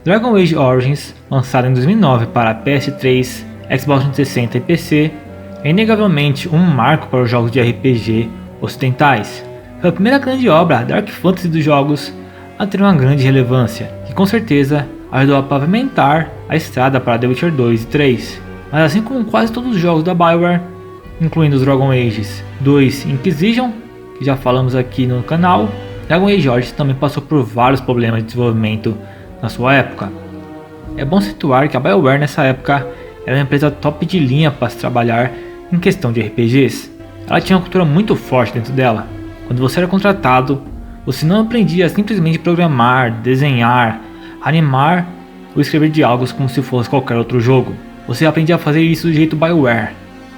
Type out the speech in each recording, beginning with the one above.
Dragon Age Origins, lançado em 2009 para PS3, Xbox 360 e PC, é inegavelmente um marco para os jogos de RPG ocidentais. Foi a primeira grande obra Dark Fantasy dos jogos a ter uma grande relevância, que com certeza ajudou a pavimentar a estrada para The Witcher 2 e 3. Mas assim como quase todos os jogos da BioWare, incluindo os Dragon Ages 2 e Inquisition, que já falamos aqui no canal, Dragon Age Origins também passou por vários problemas de desenvolvimento na sua época. É bom situar que a BioWare nessa época era uma empresa top de linha para se trabalhar em questão de RPGs. Ela tinha uma cultura muito forte dentro dela. Quando você era contratado, você não aprendia a simplesmente programar, desenhar, animar ou escrever diálogos como se fosse qualquer outro jogo. Você aprendia a fazer isso do jeito BioWare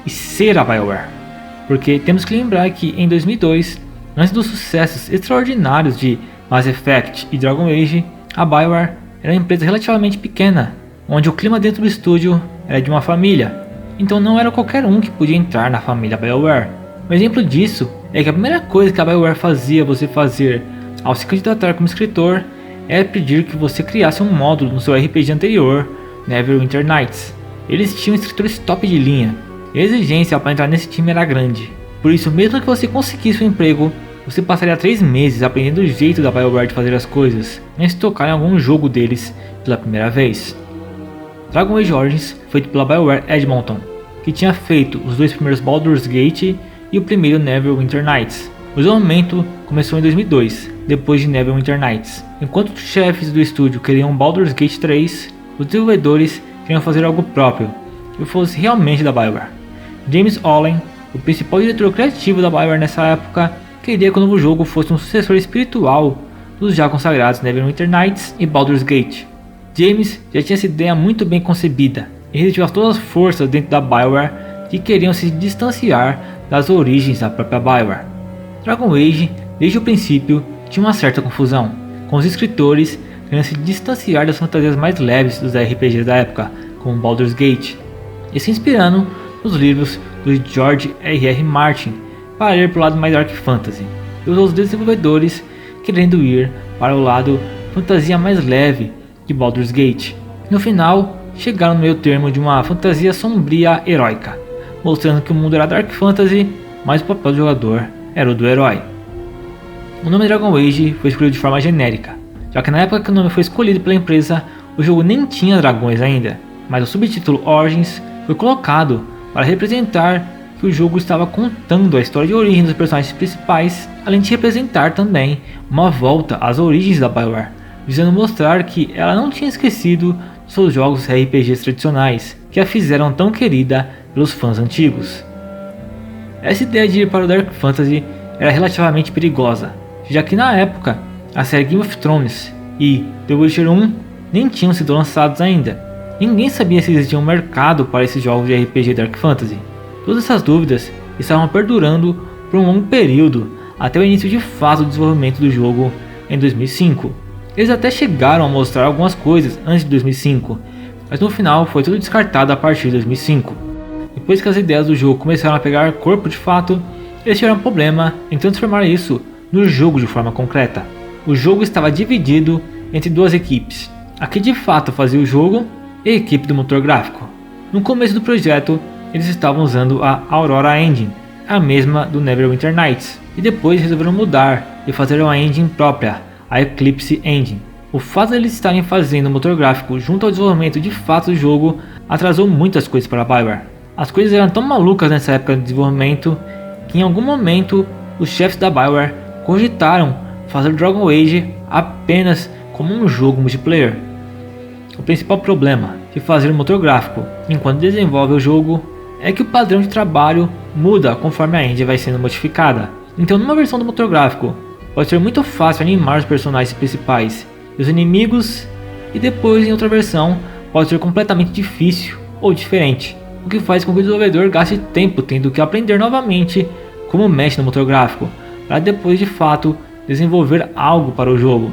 e ser a BioWare. Porque temos que lembrar que em 2002, antes dos sucessos extraordinários de Mass Effect e Dragon Age, a BioWare era uma empresa relativamente pequena, onde o clima dentro do estúdio era de uma família, então não era qualquer um que podia entrar na família BioWare. Um exemplo disso é que a primeira coisa que a BioWare fazia você fazer ao se candidatar como escritor era pedir que você criasse um módulo no seu RPG anterior, Neverwinter Nights. Eles tinham escritores top de linha, e a exigência para entrar nesse time era grande. Por isso, mesmo que você conseguisse um emprego, você passaria 3 meses aprendendo o jeito da BioWare de fazer as coisas, antes de tocar em algum jogo deles pela primeira vez. Dragon Age Origins foi feito pela BioWare Edmonton, que tinha feito os 2 primeiros Baldur's Gate e o primeiro Neverwinter Nights. O desenvolvimento começou em 2002, depois de Neverwinter Nights. Enquanto os chefes do estúdio queriam Baldur's Gate 3, os desenvolvedores queriam fazer algo próprio, que fosse realmente da BioWare. James Ohlen, o principal diretor criativo da BioWare nessa época, queria que o novo jogo fosse um sucessor espiritual dos já consagrados Neverwinter Nights e Baldur's Gate. James já tinha essa ideia muito bem concebida e resistiu a todas as forças dentro da BioWare que queriam se distanciar das origens da própria BioWare. Dragon Age, desde o princípio, tinha uma certa confusão, com os escritores querendo se distanciar das fantasias mais leves dos RPGs da época, como Baldur's Gate, e se inspirando nos livros do George R.R. Martin para ir para o lado mais Dark Fantasy, e os desenvolvedores querendo ir para o lado fantasia mais leve de Baldur's Gate. No final, chegaram no meio termo de uma fantasia sombria heróica, mostrando que o mundo era Dark Fantasy, mas o papel do jogador era o do herói. O nome Dragon Age foi escolhido de forma genérica, já que na época que o nome foi escolhido pela empresa, o jogo nem tinha dragões ainda, mas o subtítulo Origins foi colocado para representar que o jogo estava contando a história de origem dos personagens principais, além de representar também uma volta às origens da BioWare, visando mostrar que ela não tinha esquecido de seus jogos RPGs tradicionais, que a fizeram tão querida pelos fãs antigos. Essa ideia de ir para o Dark Fantasy era relativamente perigosa, já que na época a série Game of Thrones e The Witcher 1 nem tinham sido lançados ainda. Ninguém sabia se existia um mercado para esses jogos de RPG Dark Fantasy. Todas essas dúvidas estavam perdurando por um longo período, até o início de fato do desenvolvimento do jogo em 2005. Eles até chegaram a mostrar algumas coisas antes de 2005, mas no final foi tudo descartado a partir de 2005. Depois que as ideias do jogo começaram a pegar corpo de fato, eles tiveram um problema em transformar isso no jogo de forma concreta. O jogo estava dividido entre 2 equipes, a que de fato fazia o jogo e a equipe do motor gráfico. No começo do projeto, eles estavam usando a Aurora Engine, a mesma do Neverwinter Nights, e depois resolveram mudar e fazer uma engine própria, a Eclipse Engine. O fato de eles estarem fazendo o motor gráfico junto ao desenvolvimento de fato do jogo atrasou muitas coisas para a BioWare. As coisas eram tão malucas nessa época de desenvolvimento que em algum momento os chefes da BioWare cogitaram fazer Dragon Age apenas como um jogo multiplayer. O principal problema de fazer o motor gráfico enquanto desenvolve o jogo é que o padrão de trabalho muda conforme a engine vai sendo modificada. Então numa versão do motor gráfico pode ser muito fácil animar os personagens principais e os inimigos, e depois em outra versão pode ser completamente difícil ou diferente, o que faz com que o desenvolvedor gaste tempo tendo que aprender novamente como mexe no motor gráfico, para depois de fato desenvolver algo para o jogo.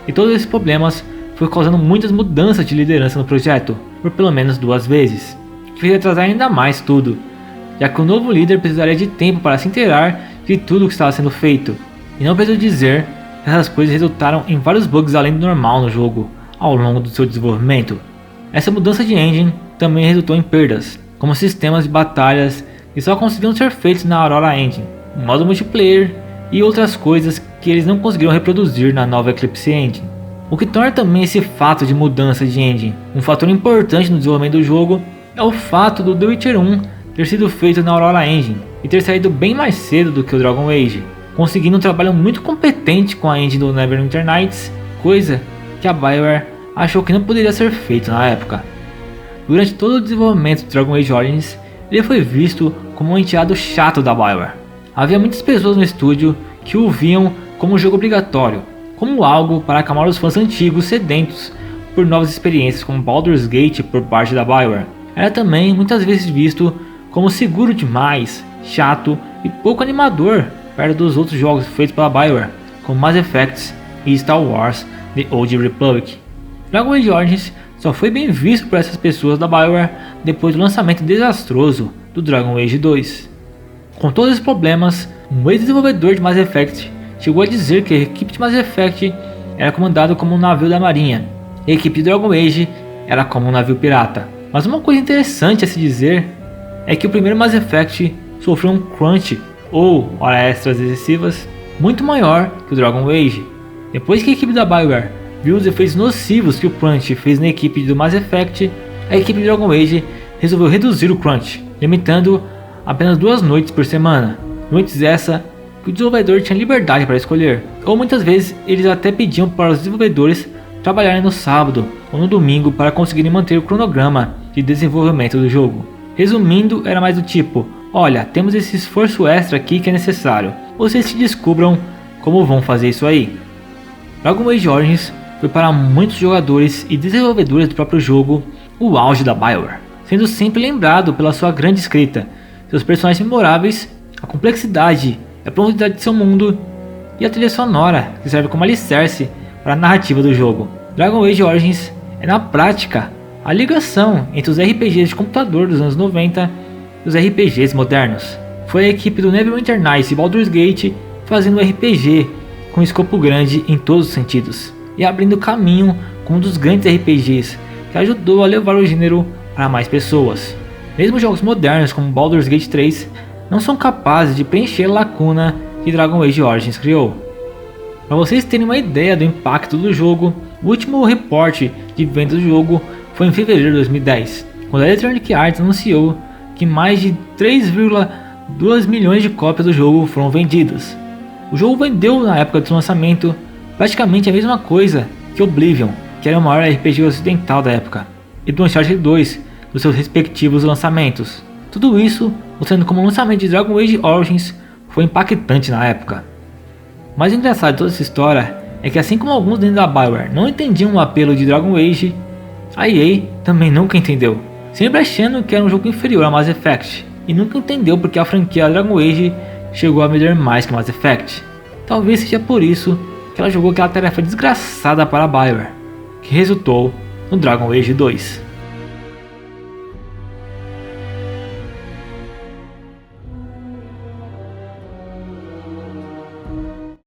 E todos esses problemas foi causando muitas mudanças de liderança no projeto, por pelo menos 2 vezes, que fez atrasar ainda mais tudo, já que o novo líder precisaria de tempo para se inteirar de tudo o que estava sendo feito. E não preciso dizer que essas coisas resultaram em vários bugs além do normal no jogo, ao longo do seu desenvolvimento. Essa mudança de engine também resultou em perdas, como sistemas de batalhas que só conseguiam ser feitos na Aurora Engine, modo multiplayer e outras coisas que eles não conseguiram reproduzir na nova Eclipse Engine. O que torna também esse fato de mudança de engine um fator importante no desenvolvimento do jogo é o fato do The Witcher 1 ter sido feito na Aurora Engine e ter saído bem mais cedo do que o Dragon Age, conseguindo um trabalho muito competente com a engine do Neverwinter Nights, coisa que a BioWare achou que não poderia ser feito na época. Durante todo o desenvolvimento do Dragon Age Origins, ele foi visto como um enteado chato da BioWare. Havia muitas pessoas no estúdio que o viam como um jogo obrigatório, como algo para acalmar os fãs antigos sedentos por novas experiências como Baldur's Gate por parte da BioWare. Era também muitas vezes visto como seguro demais, chato e pouco animador perto dos outros jogos feitos pela BioWare, como Mass Effect e Star Wars The Old Republic. Dragon Age Origins só foi bem visto por essas pessoas da BioWare depois do lançamento desastroso do Dragon Age 2. Com todos esses problemas, um ex-desenvolvedor de Mass Effect chegou a dizer que a equipe de Mass Effect era comandada como um navio da marinha, e a equipe de Dragon Age era como um navio pirata. Mas uma coisa interessante a se dizer é que o primeiro Mass Effect sofreu um crunch, ou horas extras excessivas, muito maior que o Dragon Age. Depois que a equipe da BioWare viu os efeitos nocivos que o crunch fez na equipe do Mass Effect, a equipe de Dragon Age resolveu reduzir o crunch, limitando apenas 2 noites por semana. Noites essa que o desenvolvedor tinha liberdade para escolher, ou muitas vezes eles até pediam para os desenvolvedores trabalharem no sábado ou no domingo para conseguirem manter o cronograma de desenvolvimento do jogo. Resumindo, era mais do tipo: olha, temos esse esforço extra aqui que é necessário, vocês se descubram como vão fazer isso aí. Dragon Age Origins foi para muitos jogadores e desenvolvedores do próprio jogo o auge da BioWare, sendo sempre lembrado pela sua grande escrita, seus personagens memoráveis, a complexidade e a profundidade de seu mundo e a trilha sonora que serve como alicerce para a narrativa do jogo. Dragon Age Origins é na prática a ligação entre os RPGs de computador dos anos 90 e os RPGs modernos. Foi a equipe do Neverwinter Nights e Baldur's Gate fazendo um RPG com escopo grande em todos os sentidos e abrindo caminho como um dos grandes RPGs que ajudou a levar o gênero para mais pessoas. Mesmo jogos modernos como Baldur's Gate 3 não são capazes de preencher a lacuna que Dragon Age Origins criou. Para vocês terem uma ideia do impacto do jogo, o último reporte de vendas do jogo foi em fevereiro de 2010, quando a Electronic Arts anunciou que mais de 3,2 milhões de cópias do jogo foram vendidas. O jogo vendeu na época do lançamento praticamente a mesma coisa que Oblivion, que era o maior RPG ocidental da época, e do Uncharted 2 dos seus respectivos lançamentos. Tudo isso mostrando como o lançamento de Dragon Age Origins foi impactante na época. O mais engraçado de toda essa história é que, assim como alguns dentro da BioWare não entendiam o apelo de Dragon Age, a EA também nunca entendeu, sempre achando que era um jogo inferior a Mass Effect, e nunca entendeu porque a franquia Dragon Age chegou a vender mais que Mass Effect. Talvez seja por isso que ela jogou aquela tarefa desgraçada para a BioWare, que resultou no Dragon Age 2.